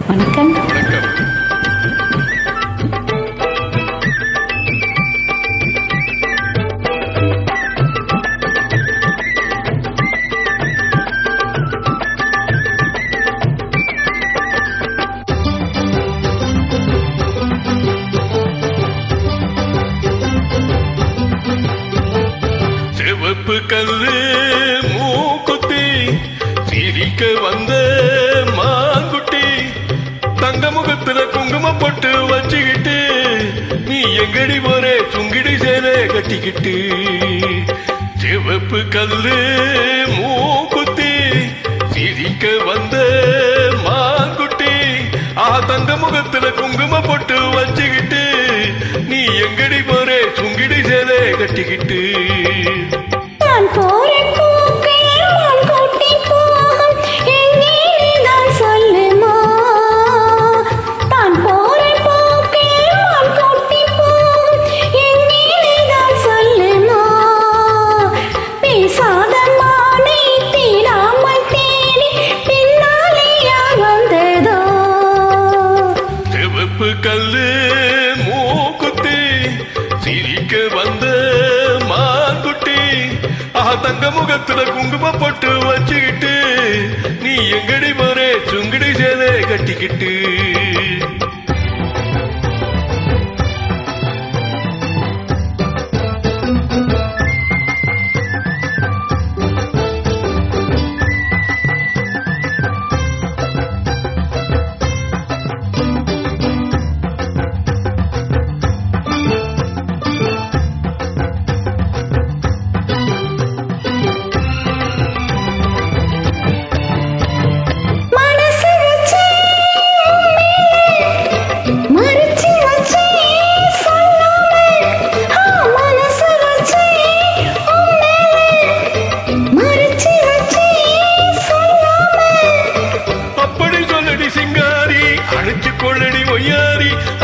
வணக்கம். சிவப்பு கல்லு மூக்குத்தி சிரிக்க வந்த மாங்குட்டி தங்க முகத்துல குங்குமம் போட்டு வச்சுக்கிட்டு நீ எங்கடி போற சுங்கிடி சேலை கட்டிக்கிட்டு. சிவப்பு கல்லு மூக்குத்தி சிரிக்க வந்த மாங்குட்டி தங்க முகத்துல குங்குமம் போட்டு வச்சுக்கிட்டு நீ எங்கடி போற சுங்கிடி சேலை கட்டிக்கிட்டு. நான் போறேன் பூக்கள் நான் கொட்டி போகும் எங்கே தான் சொல்லுமா. நான் போறேன் பூக்கள் நான் கொட்டி போகும் எங்கே தான் சொல்லுமா. பேசாத மானை தீராமல் தேடி பின்னாலே யார் வந்ததோ. சிவப்பு கல்லு மூக்குத்தி சிரிக்க வந்த மாங்குட்டி தங்க முகத்துல குங்குமம் போட்டு வச்சுக்கிட்டு நீ எங்கடி போற சுங்கடி சேலை கட்டிக்கிட்டு.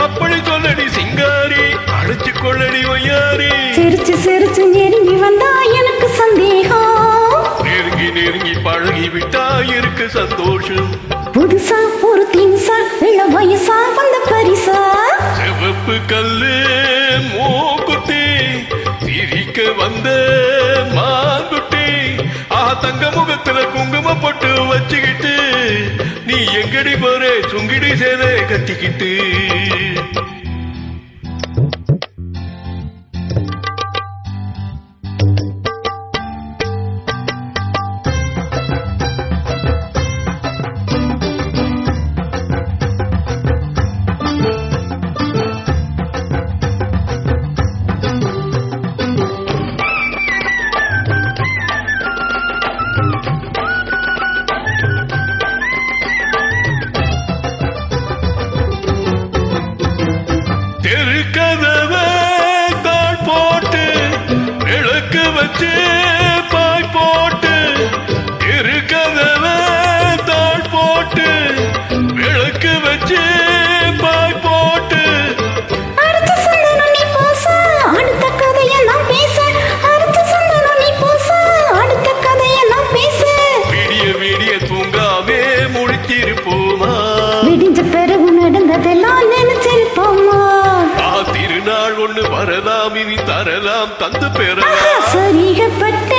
அப்படி சொல்லடி சிங்காரி அழைச்சு கொள்ளடி ஒய்யாரி. சிரிச்சு சிரிச்சு நெருங்கி வந்தா எனக்கு சந்தேகம். நெருங்கி நெருங்கி பழகி விட்டா இருக்கு சந்தோஷம். புதுசா ஒரு தின்சா இள வயசா வந்த பரிசா. சிவப்பு கல்லு மூக்குத்தி சிரிக்க வந்த மாங்குட்டி தங்க முகத்துல குங்குமம் போட்டு வச்சுக்கிட்டு நீ எங்கடி போற சுங்கிடி சேலை கட்டிக்கிட்டு. தெருக்கதவை தாழ் போட்டு விளக்கு வச்சு பாய் போட்டு தெருக்கதவை தாழ் போட்டு விளக்கு வச்சு பாய் போட்டு அடுத்த சந்தனம் நீ போச அடுத்த கதையெல்லாம் பேச. அடுத்த சந்தனம் நீ போச அடுத்த கதையெல்லாம் பேச. விடிய விடிய தூங்காமே முடிச்சிருப்போமா. விடிஞ்ச பிறகு நடந்ததெல்லாம் நினைச்சிருப்போமா. திருநாள் ஒண்ணு வரலாம் இனி தரலாம் தந்து பெறலாம். சரிகப்பட்ட